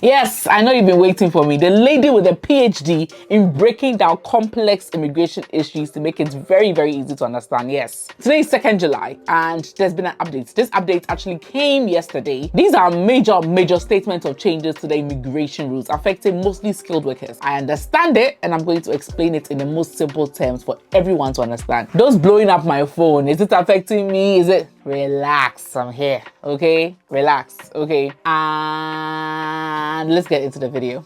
Yes, I know you've been waiting for me. The lady with a PhD in breaking down complex immigration issues to make it very, very easy to understand. Yes. Today is 2nd July and there's been an update. This update actually came yesterday. These are major statements of changes to the immigration rules affecting mostly skilled workers. I understand it and I'm going to explain it in the most simple terms for everyone to understand. Those blowing up my phone, is it affecting me? Is it? Relax, I'm here, okay? Relax, okay? And let's get into the video.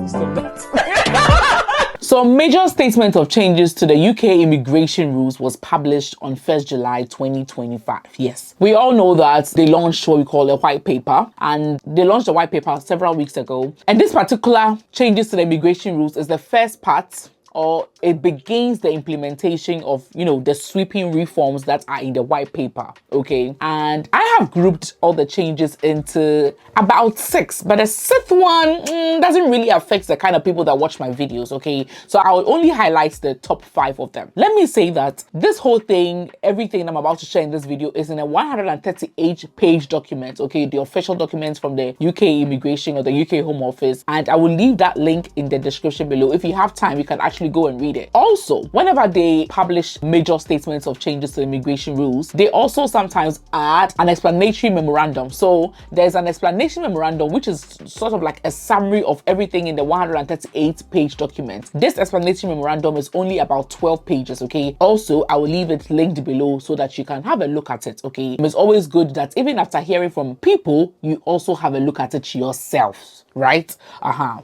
Stop that. So, major statement of changes to the UK immigration rules was published on 1st July 2025. Yes, we all know that they launched what we call a white paper, and they launched a white paper several weeks ago. And this particular changes to the immigration rules is the first part, or it begins the implementation of, the sweeping reforms that are in the white paper, okay? And I have grouped all the changes into about 6, but the 6th one doesn't really affect the kind of people that watch my videos, okay? So I will only highlight the top 5 of them. Let me say that this whole thing, everything I'm about to share in this video is in a 138-page document, okay? The official documents from the UK Immigration or the UK Home Office, and I will leave that link in the description below. If you have time, you can actually go and read it. Also, whenever they publish major statements of changes to immigration rules, they also sometimes add an explanatory memorandum. So there's an explanation memorandum, which is sort of like a summary of everything in the 138-page document. This explanatory memorandum is only about 12 pages, okay? Also, I will leave it linked below so that you can have a look at it, okay? It's always good that even after hearing from people, you also have a look at it yourself, right?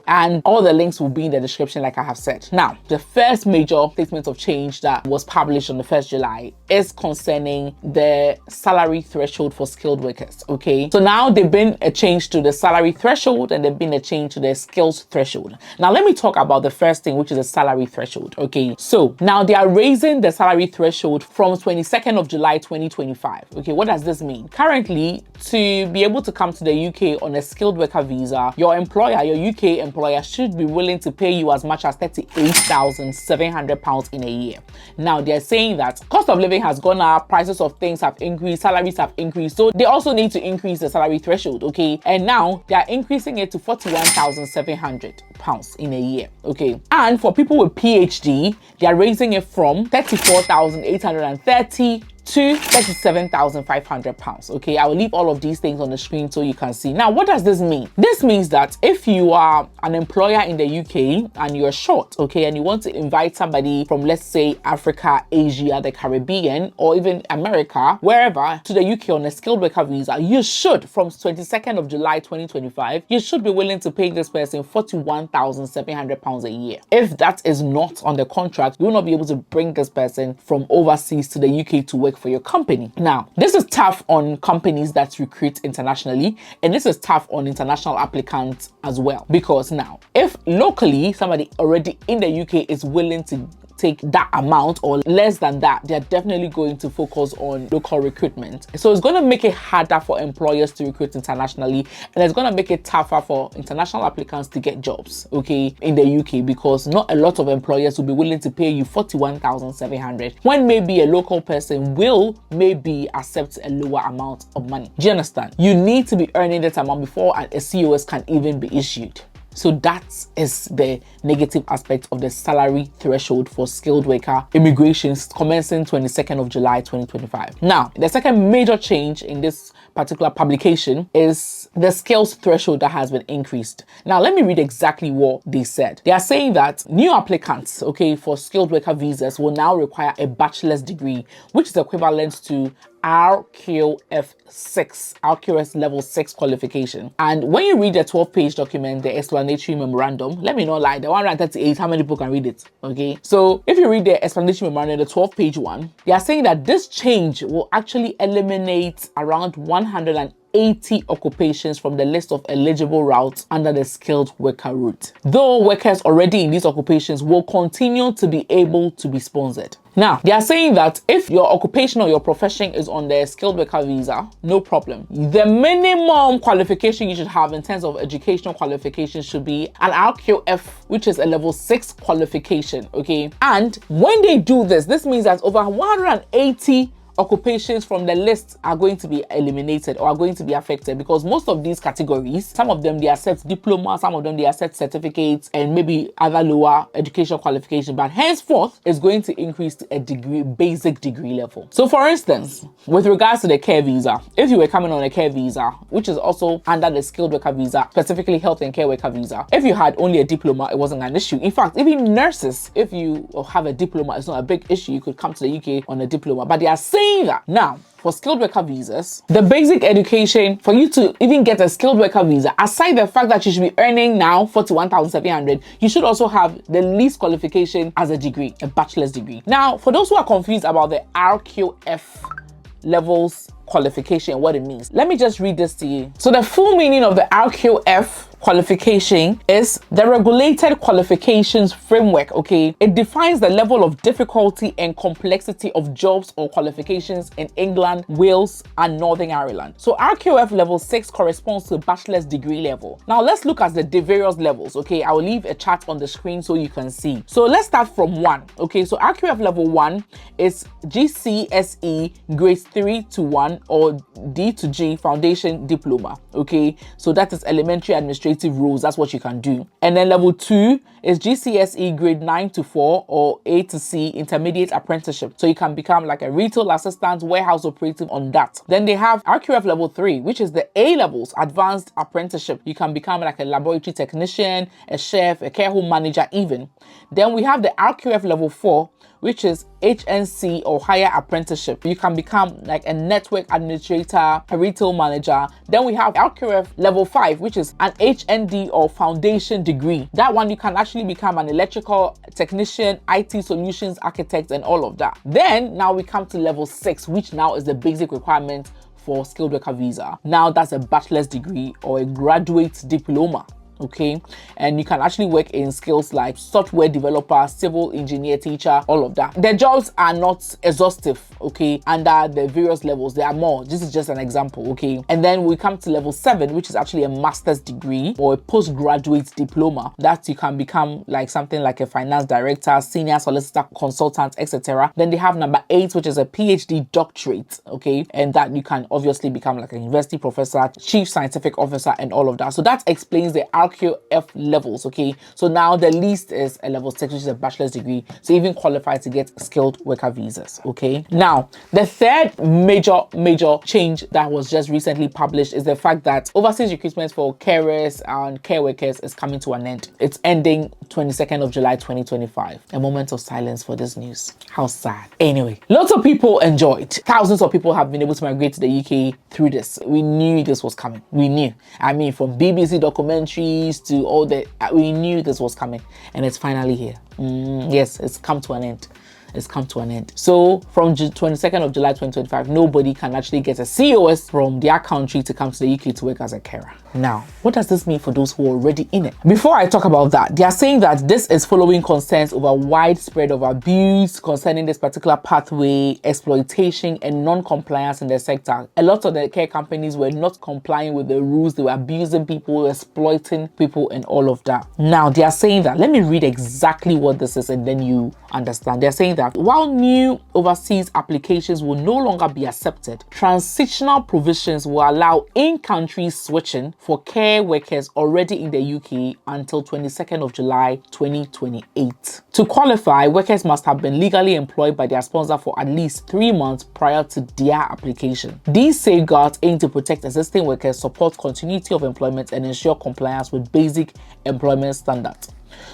And all the links will be in the description, like I have said. Now, the first major statement of change that was published on the 1st July is concerning the salary threshold for skilled workers, okay? So now there's been a change to the salary threshold and there's been a change to the skills threshold. Now, let me talk about the first thing, which is the salary threshold, okay? So now they are raising the salary threshold from 22nd of July 2025, okay? What does this mean? Currently, to be able to come to the UK on a skilled worker visa, your employer, your UK employer, should be willing to pay you as much as £38,700 in a year. Now, they're saying that cost of living has gone up, prices of things have increased, salaries have increased, so they also need to increase the salary threshold, okay? And now they are increasing it to £41,700 in a year, okay? And for people with PhD, they are raising it from £34,830 to £37,500, okay? I will leave all of these things on the screen so you can see. Now, what does this mean? This means that if you are an employer in the UK and you're short, okay, and you want to invite somebody from, let's say, Africa, Asia, the Caribbean, or even America, wherever, to the UK on a skilled worker visa, you should, from 22nd of July 2025, you should be willing to pay this person £41,700 a year. If that is not on the contract, you will not be able to bring this person from overseas to the UK to work for your company. Now, this is tough on companies that recruit internationally, and this is tough on international applicants as well, because now, if locally somebody already in the UK is willing to take that amount or less than that, they're definitely going to focus on local recruitment. So it's going to make it harder for employers to recruit internationally, and it's going to make it tougher for international applicants to get jobs, okay, in the UK, because not a lot of employers will be willing to pay you £41,700 when maybe a local person will maybe accept a lower amount of money. Do you understand? You need to be earning that amount before a COS can even be issued. So that is the negative aspect of the salary threshold for skilled worker immigrations commencing 22nd of July 2025. Now, the second major change in this particular publication is the skills threshold that has been increased. Now, let me read exactly what they said. They are saying that new applicants, okay, for skilled worker visas will now require a bachelor's degree, which is equivalent to RQF Level 6 qualification. And when you read the 12-page document, the explanatory memorandum, let me not lie, the 138, how many people can read it? Okay, so if you read the explanatory memorandum, the 12-page one, they are saying that this change will actually eliminate around 180 occupations from the list of eligible routes under the skilled worker route, though workers already in these occupations will continue to be able to be sponsored. Now, they are saying that if your occupation or your profession is on the skilled worker visa, no problem. The minimum qualification you should have in terms of educational qualification should be an RQF, which is a level 6 qualification, okay? And when they do this, this means that over 180 occupations from the list are going to be eliminated or are going to be affected, because most of these categories, some of them they accept diploma, some of them they accept certificates and maybe other lower education qualification, but henceforth it's going to increase to a degree, basic degree level. So for instance, with regards to the care visa, if you were coming on a care visa, which is also under the skilled worker visa, specifically health and care worker visa, if you had only a diploma, it wasn't an issue. In fact, even nurses, if you have a diploma, it's not a big issue. You could come to the UK on a diploma. But they are saying that now, for skilled worker visas, the basic education for you to even get a skilled worker visa, aside the fact that you should be earning now 41,700, you should also have the least qualification as a degree, a bachelor's degree. Now, for those who are confused about the RQF levels qualification, what it means, let me just read this to you. So the full meaning of the RQF qualification is the regulated qualifications framework. Okay, it defines the level of difficulty and complexity of jobs or qualifications in England, Wales and Northern Ireland. So RQF level 6 corresponds to bachelor's degree level. Now let's look at the various levels. Okay, I will leave a chart on the screen so you can see. So let's start from 1. Okay, so RQF level 1 is GCSE grades 3 to 1 or D to G foundation diploma. Okay, so that is elementary administrative rules, that's what you can do. And then level 2 is GCSE grade 9 to 4 or A to C intermediate apprenticeship, so you can become like a retail assistant, warehouse operative on that. Then they have RQF level 3, which is the A levels advanced apprenticeship. You can become like a laboratory technician, a chef, a care home manager even. Then we have the RQF level 4, which is HNC or higher apprenticeship. You can become like a network administrator, a retail manager. Then we have RQF level 5, which is an HND or foundation degree. That one you can actually become an electrical technician, IT solutions architect and all of that. Then now we come to level 6, which now is the basic requirement for skilled worker visa. Now that's a bachelor's degree or a graduate diploma. Okay, and you can actually work in skills like software developer, civil engineer, teacher, all of that. The jobs are not exhaustive, okay, under the various levels. There are more. This is just an example, okay. And then we come to level 7, which is actually a master's degree or a postgraduate diploma that you can become like something like a finance director, senior solicitor, consultant, etc. Then they have number 8, which is a PhD doctorate, okay, and that you can obviously become like a university professor, chief scientific officer and all of that. So that explains the RQF levels. Okay, so now the least is a level 6, which is a bachelor's degree, so even qualified to get skilled worker visas. Okay, now the third major change that was just recently published is the fact that overseas recruitment for carers and care workers is coming to an end. It's ending 22nd of July 2025. A moment of silence for this news. How sad. Anyway, lots of people enjoyed. Thousands of people have been able to migrate to the UK through this. We knew this was coming. We knew. I mean, from BBC documentaries to all the, we knew this was coming, and it's finally here. Yes, it's come to an end. It's come to an end. So from 22nd of July 2025, nobody can actually get a COS from their country to come to the UK to work as a carer. Now, what does this mean for those who are already in it? Before I talk about that, they are saying that this is following concerns over widespread of abuse concerning this particular pathway, exploitation and non-compliance in the sector. A lot of the care companies were not complying with the rules. They were abusing people, exploiting people and all of that. Now, they are saying that, let me read exactly what this is and then you understand. They're saying that while new overseas applications will no longer be accepted, transitional provisions will allow in-country switching for care workers already in the UK until 22nd of July 2028. To qualify, workers must have been legally employed by their sponsor for at least 3 months prior to their application. These safeguards aim to protect existing workers, support continuity of employment, and ensure compliance with basic employment standards.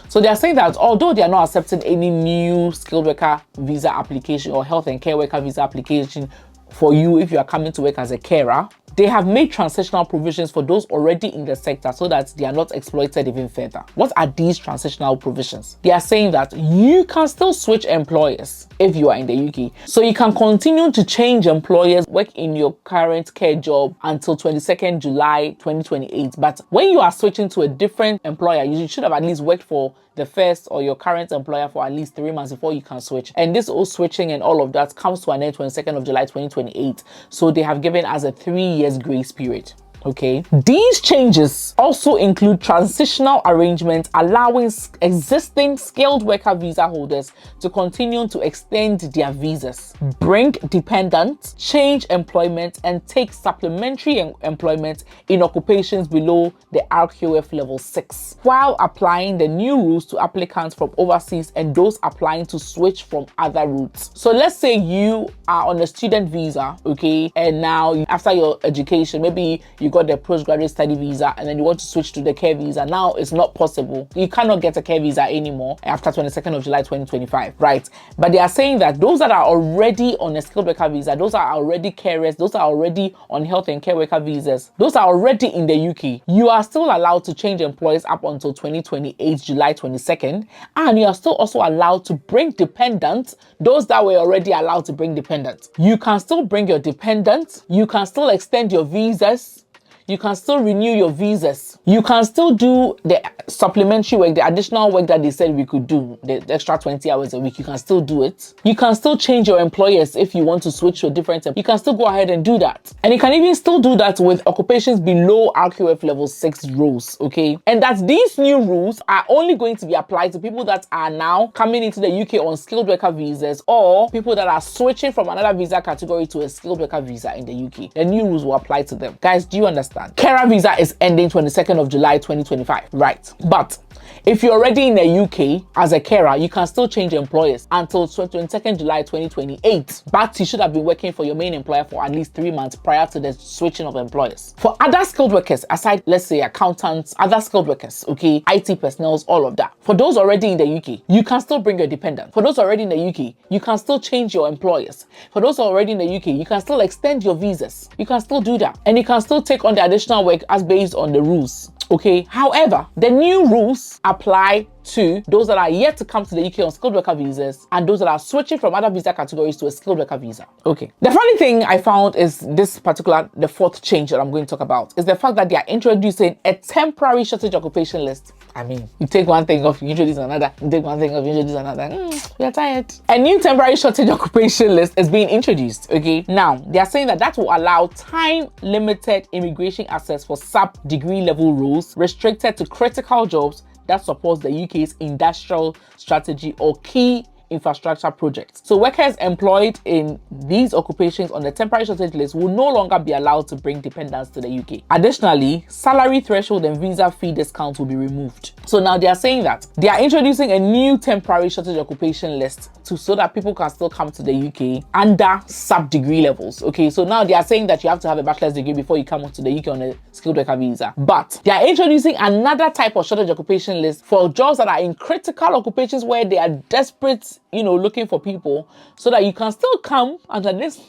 So they are saying that although they are not accepting any new skilled worker visa application or health and care worker visa application for you if you are coming to work as a carer, they have made transitional provisions for those already in the sector so that they are not exploited even further. What are these transitional provisions? They are saying that you can still switch employers if you are in the UK. So you can continue to change employers, work in your current care job until 22nd July 2028. But when you are switching to a different employer, you should have at least worked for the first or your current employer for at least 3 months before you can switch. And this all switching and all of that comes to an end 22nd of July 2028. So they have given us a 3 years grace period. Okay, these changes also include transitional arrangement, allowing existing skilled worker visa holders to continue to extend their visas, bring dependents, change employment, and take supplementary employment in occupations below the RQF level 6, while applying the new rules to applicants from overseas and those applying to switch from other routes. So let's say you are on a student visa, okay, and now after your education, maybe you got the postgraduate study visa and then you want to switch to the care visa. Now it's not possible. You cannot get a care visa anymore after 22nd of July 2025, right? But they are saying that those that are already on a skilled worker visa, those are already carers, those are already on health and care worker visas, those are already in the UK. You are still allowed to change employers up until 2028 July 22nd, and you are still also allowed to bring dependents, those that were already allowed to bring dependents. You can still bring your dependents, you can still extend your visas, you can still renew your visas. You can still do the supplementary work, the additional work that they said we could do, the extra 20 hours a week. You can still do it. You can still change your employers if you want to switch to a different employer. You can still go ahead and do that. And you can even still do that with occupations below RQF level 6 rules, okay? And that these new rules are only going to be applied to people that are now coming into the UK on skilled worker visas, or people that are switching from another visa category to a skilled worker visa in the UK. The new rules will apply to them. Guys, do you understand? Carer visa is ending 22nd of July 2025, right? But if you're already in the UK as a carer, you can still change employers until 22nd July 2028. But you should have been working for your main employer for at least 3 months prior to the switching of employers. For other skilled workers, aside, let's say accountants, other skilled workers, okay, IT personnel, all of that. For those already in the UK, you can still bring your dependent. For those already in the UK, you can still change your employers. For those already in the UK, you can still extend your visas. You can still do that. And you can still take on the additional work as based on the rules. Okay, however, the new rules apply to those that are yet to come to the UK on skilled worker visas and those that are switching from other visa categories to a skilled worker visa. Okay. The funny thing I found is the fourth change that I'm going to talk about is the fact that they are introducing a temporary shortage occupation list. I mean, you take one thing off, you introduce another. You take one thing off, you introduce another. We are tired. A new temporary shortage occupation list is being introduced. Okay. Now, they are saying that will allow time-limited immigration access for sub-degree level roles restricted to critical jobs that supports the UK's industrial strategy or key infrastructure projects. So workers employed in these occupations on the temporary shortage list will no longer be allowed to bring dependents to the UK. Additionally, salary threshold and visa fee discounts will be removed. So now they are saying that they are introducing a new temporary shortage occupation list so that people can still come to the UK under sub-degree levels. Okay, so now they are saying that you have to have a bachelor's degree before you come to the UK on a skilled worker visa. But they are introducing another type of shortage occupation list for jobs that are in critical occupations where they are desperate, looking for people, so that you can still come under this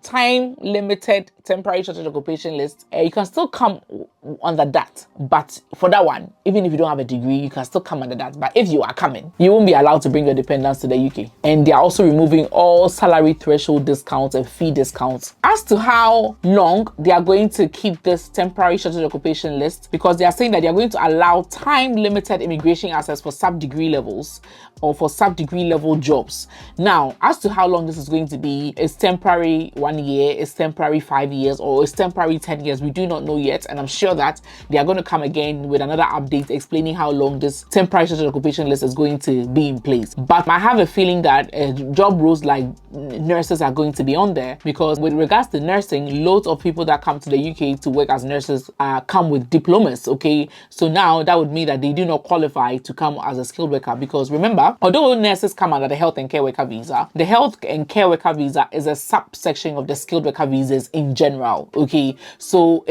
time-limited temporary shortage occupation list. You can still come under that. But for that one, even if you don't have a degree, you can still come under that. But if you are coming, you won't be allowed to bring your dependents to the UK. And they are also removing all salary threshold discounts and fee discounts. As to how long they are going to keep this temporary shortage occupation list, because they are saying that they are going to allow time-limited immigration access for sub-degree levels or for sub-degree level jobs. Now, as to how long this is going to be, it's temporary 1 year, it's temporary 5 years, or it's temporary 10 years. We do not know yet. And I'm sure that they are going to come again with another update explaining how long this temporary shortage occupation list is going to be in place. But I have a feeling that job roles like nurses are going to be on there, because with regards to nursing, loads of people that come to the UK to work as nurses come with diplomas. Okay, so now that would mean that they do not qualify to come as a skilled worker, because remember, although nurses come under the health and care worker visa, the health and care worker visa is a subsection of the skilled worker visas in general. Okay, so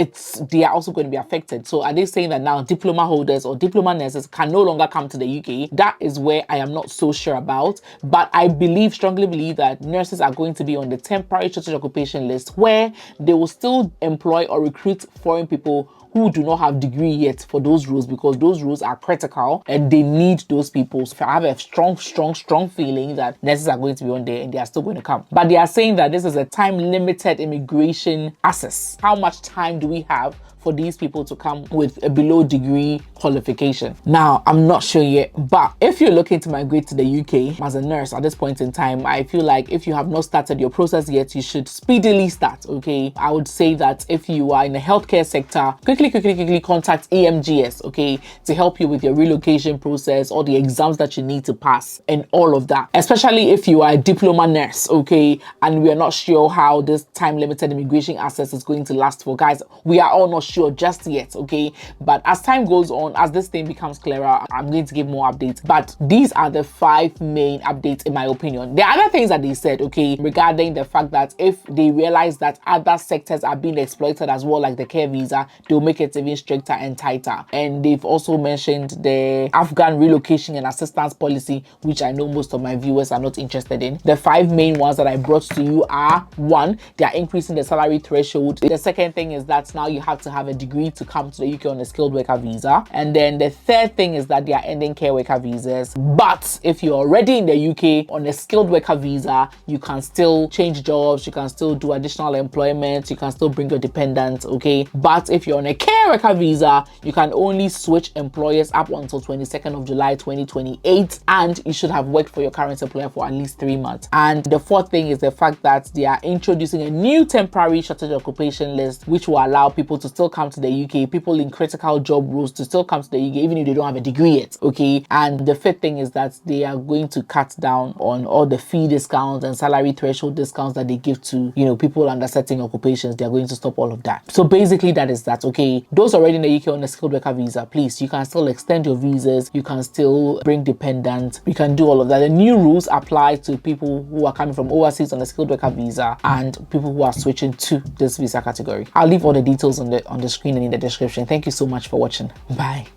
they are also going to be affected. So are they saying that now diploma holders or diploma nurses can no longer come to the UK? That is where I am not so sure about, but I strongly believe that nurses are going to be on the temporary shortage occupation list, where they will still employ or recruit foreign people who do not have degree yet for those roles, because those roles are critical and they need those people. So I have a strong feeling that nurses are going to be on there and they are still going to come. But they are saying that this is a time-limited immigration access. How much time do we have for these people to come with a below degree qualification. Now, I'm not sure yet, but if you're looking to migrate to the UK as a nurse at this point in time, I feel like if you have not started your process yet, you should speedily start, okay? I would say that if you are in the healthcare sector, quickly contact EMGS, okay, to help you with your relocation process, all the exams that you need to pass and all of that. Especially if you are a diploma nurse, okay, and we are not sure how this time limited immigration access is going to last for. Guys, we are all not sure just yet, okay? But as time goes on, as this thing becomes clearer, I'm going to give more updates. But these are the 5 main updates in my opinion. There are other things that they said, okay, regarding the fact that if they realize that other sectors are being exploited as well, like the care visa, they'll make it even stricter and tighter. And they've also mentioned the Afghan relocation and assistance policy, which I know most of my viewers are not interested in. The 5 main ones that I brought to you are: 1, they are increasing the salary threshold. The second thing is that now you have to have a degree to come to the UK on a skilled worker visa. And then the third thing is that they are ending care worker visas. But if you're already in the UK on a skilled worker visa, you can still change jobs, you can still do additional employment, you can still bring your dependents, okay? But if you're on a care worker visa, you can only switch employers up until 22nd of July 2028, and you should have worked for your current employer for at least 3 months. And the fourth thing is the fact that they are introducing a new temporary shortage occupation list, which will allow people to still come to the UK, people in critical job roles to still come to the UK even if they don't have a degree yet, okay? And the fifth thing is that they are going to cut down on all the fee discounts and salary threshold discounts that they give to, you know, people under certain occupations. They are going to stop all of that. So basically that is that, okay? Those already in the UK on a skilled worker visa, please, you can still extend your visas, you can still bring dependents, you can do all of that. The new rules apply to people who are coming from overseas on a skilled worker visa and people who are switching to this visa category. I'll leave all the details on the screen and in the description. Thank you so much for watching. Bye.